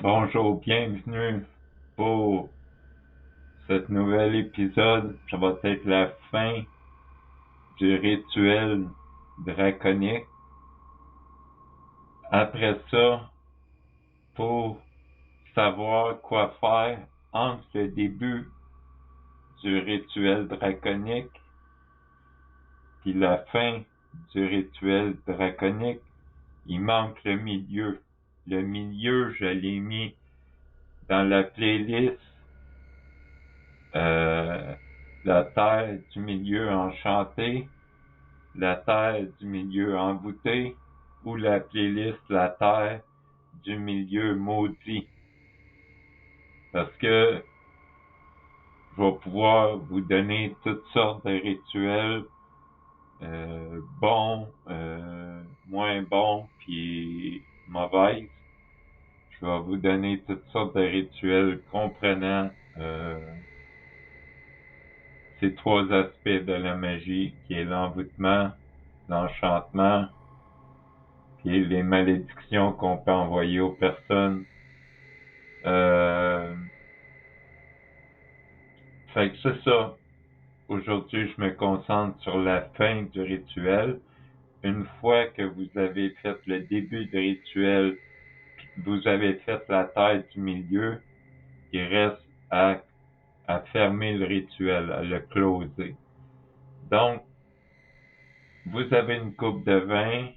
Bonjour, bienvenue pour ce nouvel épisode. Ça va être la fin du rituel draconique. Après ça, pour savoir quoi faire entre le début du rituel draconique et la fin du rituel draconique, il manque le milieu. Le milieu, je l'ai mis dans la playlist la terre du milieu enchantée, la terre du milieu envoûtée ou la playlist la terre du milieu maudit. Parce que je vais pouvoir vous donner toutes sortes de rituels bons, moins bons, puis mauvais. Je vais vous donner toutes sortes de rituels comprenant ces trois aspects de la magie, qui est l'envoûtement, l'enchantement, et les malédictions qu'on peut envoyer aux personnes. Fait que c'est ça. Aujourd'hui, je me concentre sur la fin du rituel. Une fois que vous avez fait le début du rituel, puis que vous avez fait la taille du milieu, il reste à fermer le rituel, à le closer. Donc, vous avez une coupe de vin.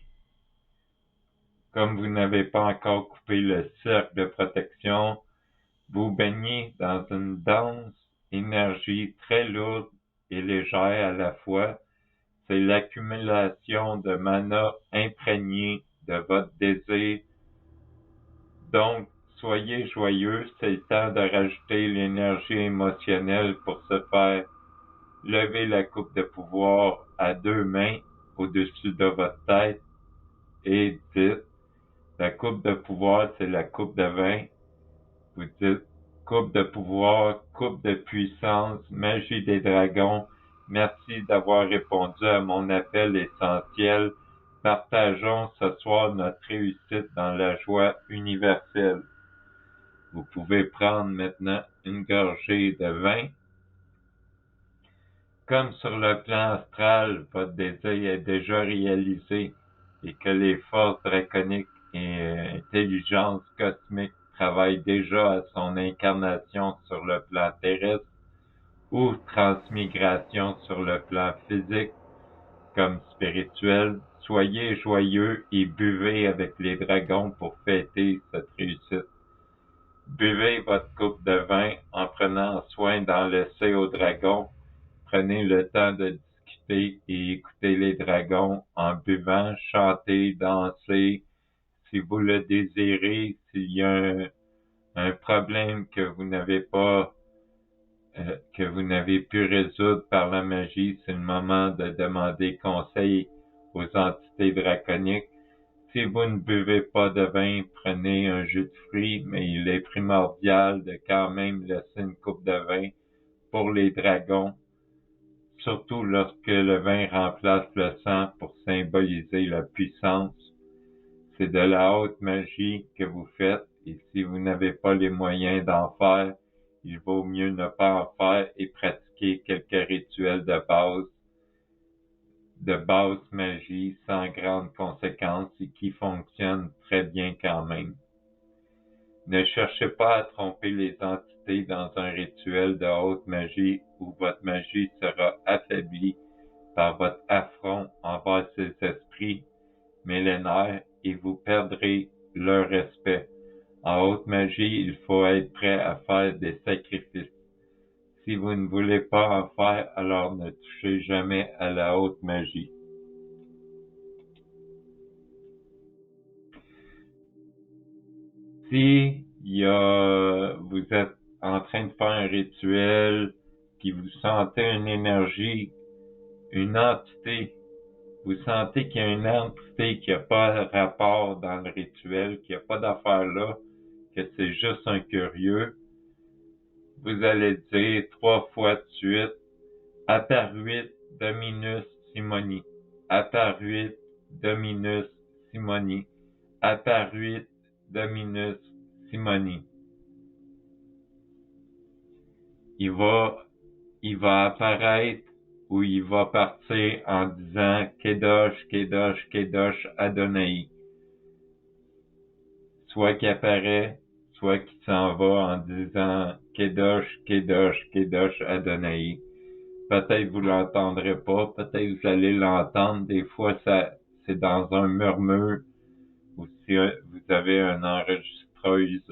Comme vous n'avez pas encore coupé le cercle de protection, vous baignez dans une dense énergie très lourde et légère à la fois. C'est l'accumulation de mana imprégné de votre désir. Donc, soyez joyeux, c'est le temps de rajouter l'énergie émotionnelle pour se faire lever la coupe de pouvoir à deux mains au-dessus de votre tête et dites, la coupe de pouvoir, c'est la coupe de vin. Vous dites, coupe de pouvoir, coupe de puissance, magie des dragons, merci d'avoir répondu à mon appel essentiel. Partageons ce soir notre réussite dans la joie universelle. Vous pouvez prendre maintenant une gorgée de vin. Comme sur le plan astral, votre désir est déjà réalisé et que les forces draconiques et intelligence cosmique travaille déjà à son incarnation sur le plan terrestre ou transmigration sur le plan physique comme spirituel. Soyez joyeux et buvez avec les dragons pour fêter cette réussite. Buvez votre coupe de vin en prenant soin d'en laisser aux dragons. Prenez le temps de discuter et écouter les dragons en buvant, chantez, dansez. Si vous le désirez, s'il y a un problème que vous n'avez pas, que vous n'avez pu résoudre par la magie, c'est le moment de demander conseil aux entités draconiques. Si vous ne buvez pas de vin, prenez un jus de fruits, mais il est primordial de quand même laisser une coupe de vin pour les dragons, surtout lorsque le vin remplace le sang pour symboliser la puissance. C'est de la haute magie que vous faites, et si vous n'avez pas les moyens d'en faire, il vaut mieux ne pas en faire et pratiquer quelques rituels de basse magie sans grandes conséquences et qui fonctionnent très bien quand même. Ne cherchez pas à tromper les entités dans un rituel de haute magie où votre magie sera affaiblie par votre affront envers ces esprits millénaires et vous perdrez leur respect. En haute magie, il faut être prêt à faire des sacrifices. Si vous ne voulez pas en faire, alors ne touchez jamais à la haute magie. Si vous êtes en train de faire un rituel, puis vous sentez une énergie, une entité, vous sentez qu'il y a une entité qui n'a pas rapport dans le rituel, qui n'a pas d'affaire là, que c'est juste un curieux, vous allez dire 3 fois de suite, apparuit Dominus Simoni, apparuit Dominus Simoni, apparuit Dominus Simonie. Il va apparaître ou il va partir en disant Kedosh, Kedosh, Kedosh Adonai. Soit qu'il apparaît, soit qu'il s'en va en disant Kedosh, Kedosh, Kedosh Adonai. Peut-être vous l'entendrez pas, peut-être vous allez l'entendre. Des fois, c'est dans un murmure, ou si vous avez une enregistreuse,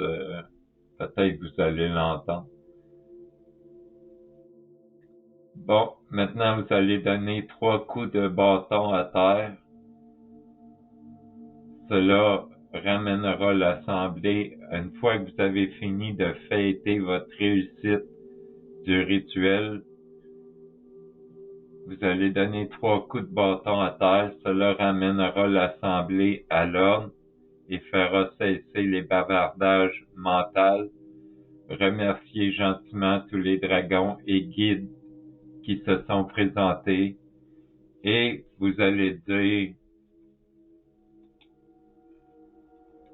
peut-être vous allez l'entendre. Bon, maintenant vous allez donner 3 coups de bâton à terre. Cela ramènera l'assemblée, une fois que vous avez fini de fêter votre réussite du rituel, vous allez donner 3 coups de bâton à terre. Cela ramènera l'assemblée à l'ordre et fera cesser les bavardages mentaux. Remerciez gentiment tous les dragons et guides qui se sont présentés et vous allez dire: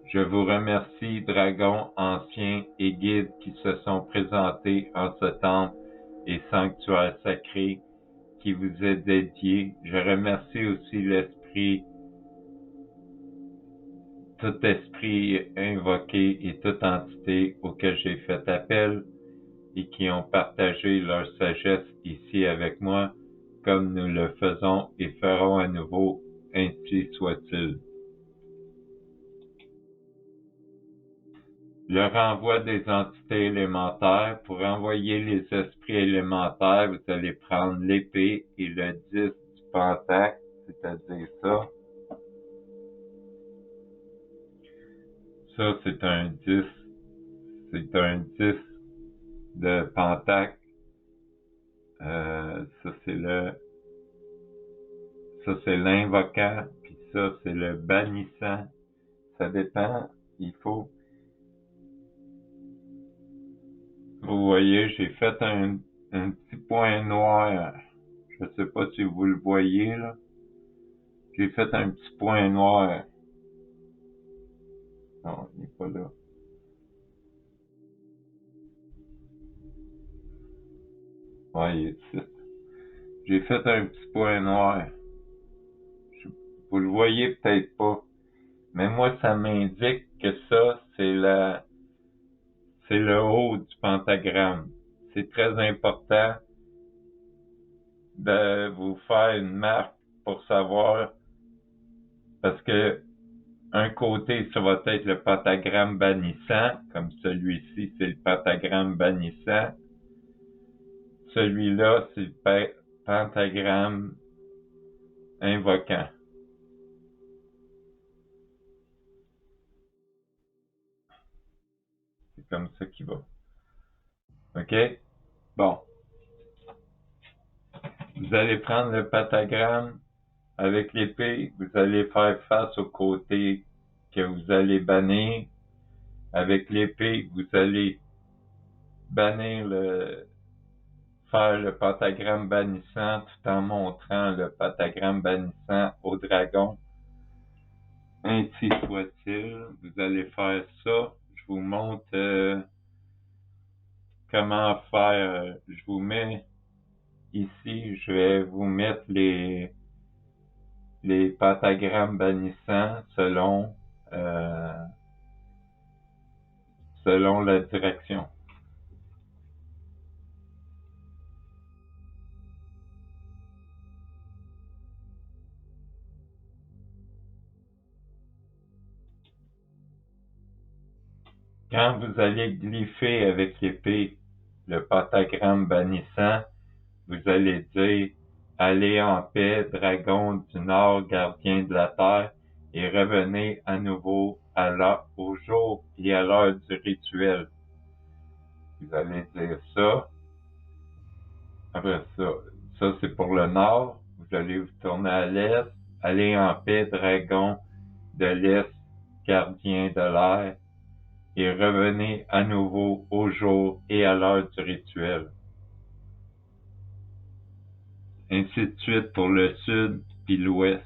je vous remercie, dragons anciens et guides qui se sont présentés en ce temple et sanctuaire sacré qui vous est dédié. Je remercie aussi tout esprit invoqué et toute entité auquel j'ai fait appel et qui ont partagé leur sagesse ici avec moi, comme nous le faisons et ferons à nouveau, ainsi soit-il. Le renvoi des entités élémentaires. Pour envoyer les esprits élémentaires, vous allez prendre l'épée et le 10 du pentacle, c'est-à-dire ça. Ça, c'est un 10. C'est un 10 de pentacle. Ça, c'est l'invocant, puis ça, c'est le bannissant. Ça dépend. Il faut. Vous voyez, j'ai fait un petit point noir. Je sais pas si vous le voyez, là. J'ai fait un petit point noir. Non, il n'est pas là. Ouais, il est ici. J'ai fait un petit point noir. Vous le voyez peut-être pas. Mais moi, ça m'indique que ça, c'est le haut du pentagramme. C'est très important de vous faire une marque pour savoir, parce que un côté, ça va être le pentagramme bannissant, comme celui-ci, c'est le pentagramme bannissant. Celui-là, c'est le pentagramme invoquant. C'est comme ça qu'il va. OK? Bon. Vous allez prendre le pentagramme avec l'épée, vous allez faire face au côté que vous allez bannir. Avec l'épée, vous allez faire le pentagramme bannissant tout en montrant le pentagramme bannissant au dragon. Ainsi soit-il. Vous allez faire ça. Je vous montre comment faire. Je vous mets ici, je vais vous mettre les pentagrammes bannissants selon la direction. Quand vous allez glypher avec l'épée le pentagramme bannissant, vous allez dire: allez en paix, dragon du nord, gardien de la terre, et revenez à nouveau au jour et à l'heure du rituel. Vous allez dire ça. Après ça c'est pour le nord. Vous allez vous tourner à l'est. Allez en paix, dragon de l'est, gardien de l'air, et revenez à nouveau au jour et à l'heure du rituel. Ainsi de suite pour le sud puis l'ouest.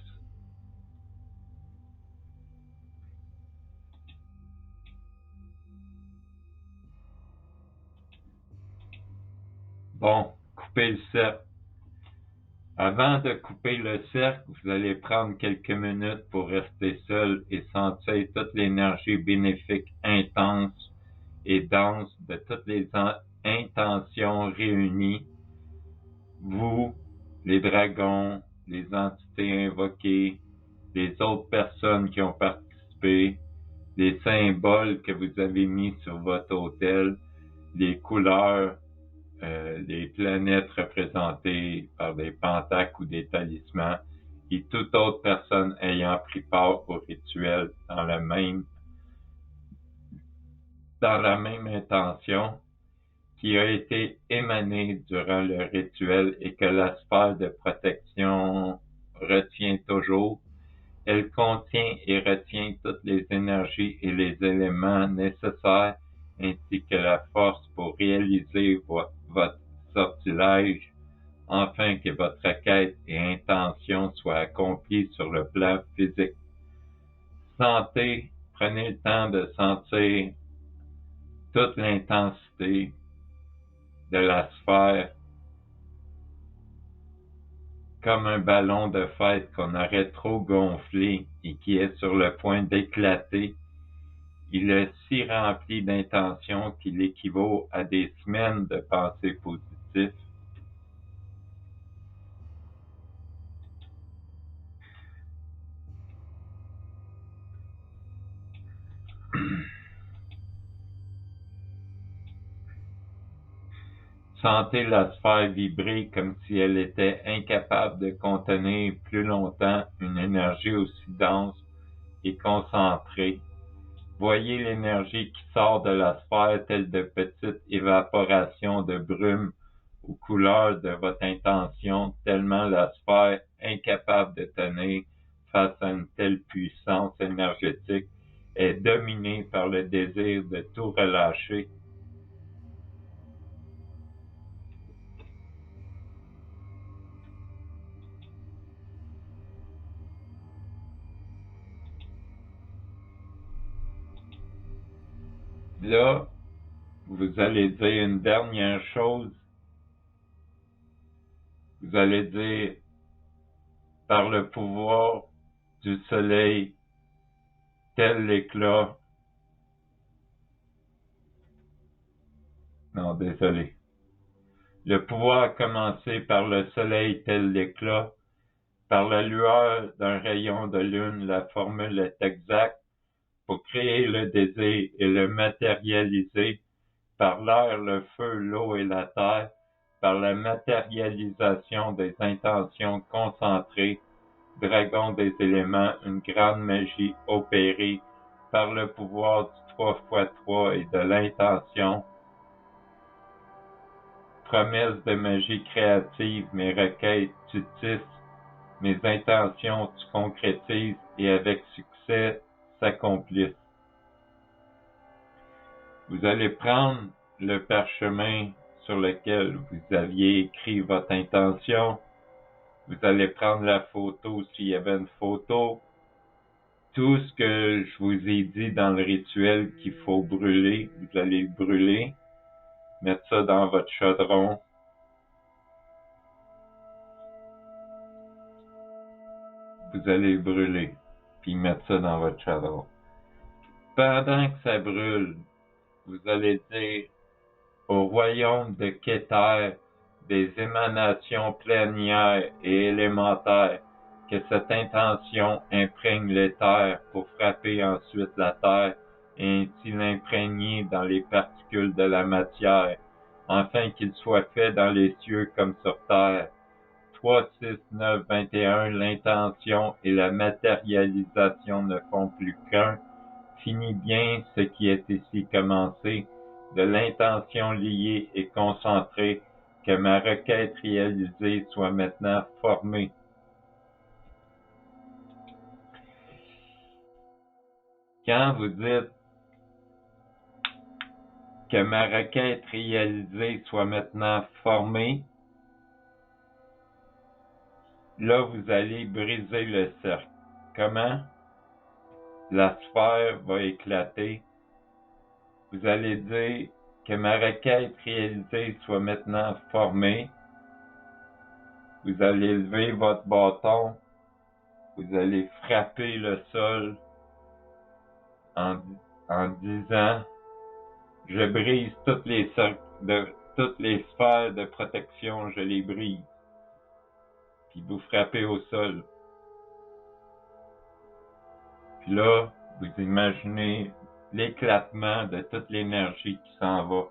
Bon, coupez le cercle. Avant de couper le cercle, vous allez prendre quelques minutes pour rester seul et sentir toute l'énergie bénéfique intense et dense de toutes les intentions réunies. Vous, les dragons, les entités invoquées, les autres personnes qui ont participé, les symboles que vous avez mis sur votre autel, les couleurs, les planètes représentées par des pentacles ou des talismans, et toute autre personne ayant pris part au rituel dans la même intention qui a été émanée durant le rituel et que la sphère de protection retient toujours. Elle contient et retient toutes les énergies et les éléments nécessaires ainsi que la force pour réaliser votre sortilège afin que votre quête et intention soient accomplies sur le plan physique. Prenez le temps de sentir toute l'intensité de la sphère comme un ballon de fête qu'on aurait trop gonflé et qui est sur le point d'éclater. Il est si rempli d'intention qu'il équivaut à des semaines de pensées positives. Sentez la sphère vibrer comme si elle était incapable de contenir plus longtemps une énergie aussi dense et concentrée. Voyez l'énergie qui sort de la sphère telle de petites évaporations de brume aux couleurs de votre intention, tellement la sphère incapable de tenir face à une telle puissance énergétique est dominée par le désir de tout relâcher. Là, vous allez dire une dernière chose. Vous allez dire, par le pouvoir du soleil, tel l'éclat. Non, désolé. Le pouvoir a commencé par le soleil tel l'éclat. Par la lueur d'un rayon de lune, la formule est exacte pour créer le désir et le matérialiser. Par l'air, le feu, l'eau et la terre, par la matérialisation des intentions concentrées, dragon des éléments, une grande magie opérée par le pouvoir du 3x3 et de l'intention. Promesse de magie créative, mes requêtes, tu tisses, mes intentions, tu concrétises et avec succès s'accomplissent. Vous allez prendre le parchemin sur lequel vous aviez écrit votre intention. Vous allez prendre la photo s'il y avait une photo. Tout ce que je vous ai dit dans le rituel qu'il faut brûler, vous allez le brûler. Mettre ça dans votre chaudron. Vous allez le brûler, puis mettre ça dans votre chaudron. Pendant que ça brûle, vous allez dire au royaume de Kéter, des émanations plénières et élémentaires, que cette intention imprègne l'éther pour frapper ensuite la terre et ainsi l'imprégner dans les particules de la matière, afin qu'il soit fait dans les cieux comme sur terre. 3, 6, 9, 21, l'intention et la matérialisation ne font plus qu'un. Finis bien ce qui est ici commencé, de l'intention liée et concentrée, que ma requête réalisée soit maintenant formée. Quand vous dites que ma requête réalisée soit maintenant formée, là vous allez briser le cercle. Comment? La sphère va éclater. Vous allez dire que ma requête réalisée soit maintenant formée. Vous allez lever votre bâton, vous allez frapper le sol en, en disant « Je brise toutes les sphères de protection, je les brise. » Puis vous frappez au sol. Puis là, vous imaginez l'éclatement de toute l'énergie qui s'en va.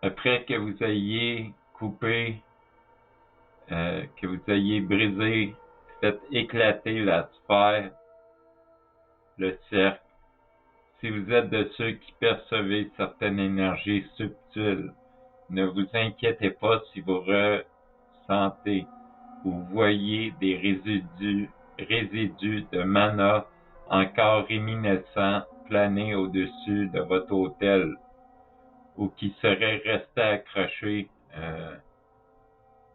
Après que vous ayez coupé, que vous ayez brisé, fait éclater la sphère, le cercle, si vous êtes de ceux qui percevez certaines énergies subtiles, ne vous inquiétez pas si vous ressentez ou voyez des résidus de mana encore réminiscents planer au-dessus de votre autel ou qui seraient restés accrochés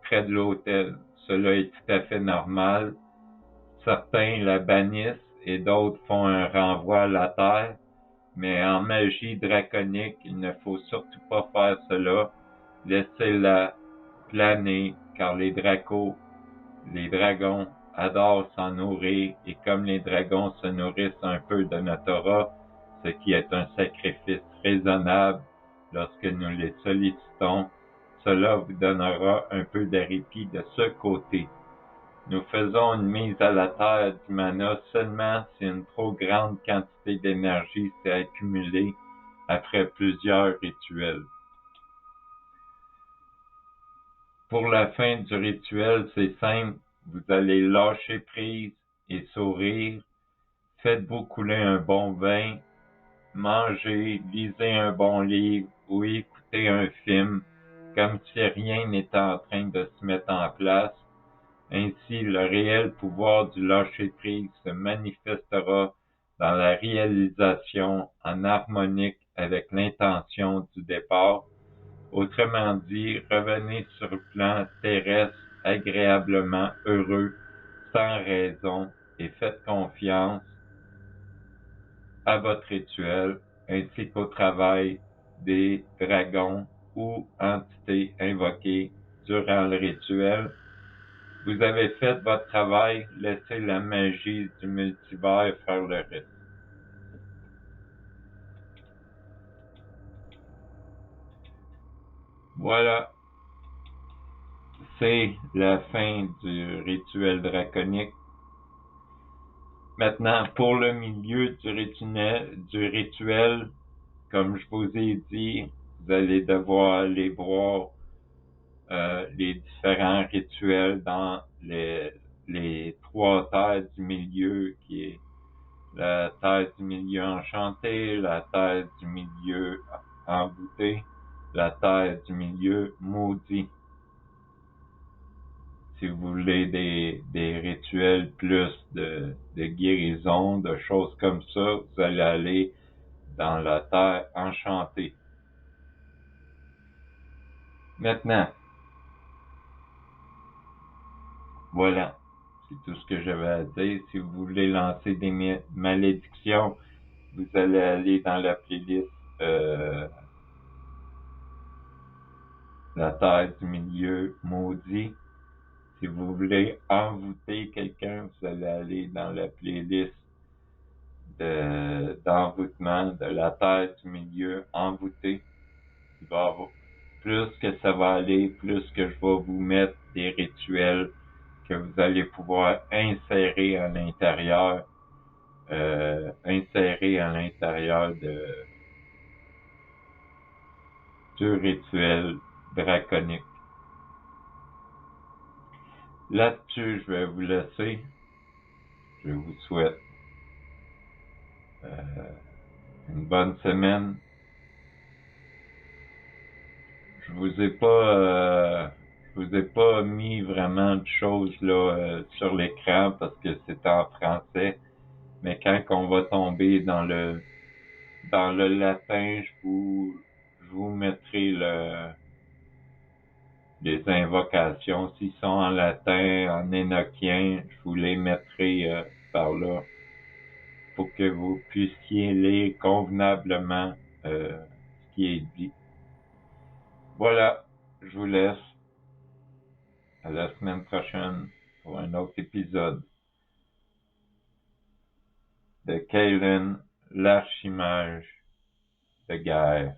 près de l'autel. Cela est tout à fait normal. Certains la bannissent et d'autres font un renvoi à la terre, mais en magie draconique, il ne faut surtout pas faire cela. Laissez-la planer, car les dragons adorent s'en nourrir, et comme les dragons se nourrissent un peu de notre aura, ce qui est un sacrifice raisonnable lorsque nous les sollicitons, cela vous donnera un peu de répit de ce côté. Nous faisons une mise à la terre du mana seulement si une trop grande quantité d'énergie s'est accumulée après plusieurs rituels. Pour la fin du rituel, c'est simple, vous allez lâcher prise et sourire, faites-vous couler un bon vin, mangez, lisez un bon livre ou écoutez un film, comme si rien n'était en train de se mettre en place. Ainsi, le réel pouvoir du lâcher-prise se manifestera dans la réalisation en harmonique avec l'intention du départ. Autrement dit, revenez sur le plan terrestre agréablement heureux, sans raison, et faites confiance à votre rituel ainsi qu'au travail des dragons ou entités invoquées durant le rituel. Vous avez fait votre travail, laissez la magie du multivers faire le reste. Voilà, c'est la fin du rituel draconique. Maintenant, pour le milieu du rituel, comme je vous ai dit, vous allez devoir aller voir les différents rituels dans les trois terres du milieu, qui est la terre du milieu enchantée, la terre du milieu envoûtée, la terre du milieu maudit. Si vous voulez des rituels plus de guérison, de choses comme ça, vous allez aller dans la terre enchantée. Maintenant, voilà, c'est tout ce que j'avais à dire. Si vous voulez lancer des malédictions, vous allez aller dans la playlist la terre du milieu maudit. Si vous voulez envoûter quelqu'un, vous allez aller dans la playlist d'envoûtement de la terre du milieu envoûté. Plus que ça va aller, plus que je vais vous mettre des rituels que vous allez pouvoir insérer à l'intérieur du rituel draconique. Là-dessus, je vais vous laisser. Je vous souhaite une bonne semaine. Je vous ai pas mis vraiment de choses là sur l'écran parce que c'est en français. Mais quand on va tomber dans le latin, je vous mettrai les invocations, s'ils sont en latin, en énochien, je vous les mettrai par là pour que vous puissiez lire convenablement ce qui est dit. Voilà, je vous laisse. À la semaine prochaine pour un autre épisode de Kaylin, l'archimage de guerre,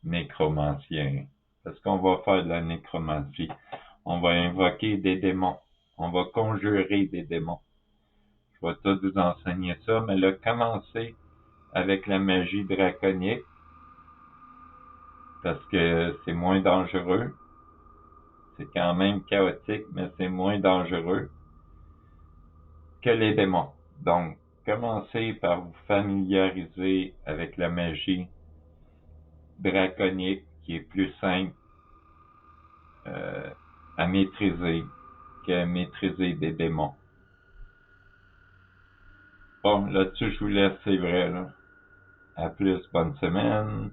nécromancien. Parce qu'on va faire de la nécromancie. On va invoquer des démons. On va conjurer des démons. Je vais tout vous enseigner ça, mais là, commencer avec la magie draconique, parce que c'est moins dangereux. C'est quand même chaotique, mais c'est moins dangereux que les démons. Donc, commencez par vous familiariser avec la magie draconique, qui est plus simple à maîtriser qu'à maîtriser des démons. Bon, là-dessus, je vous laisse, c'est vrai, là. À plus, bonne semaine.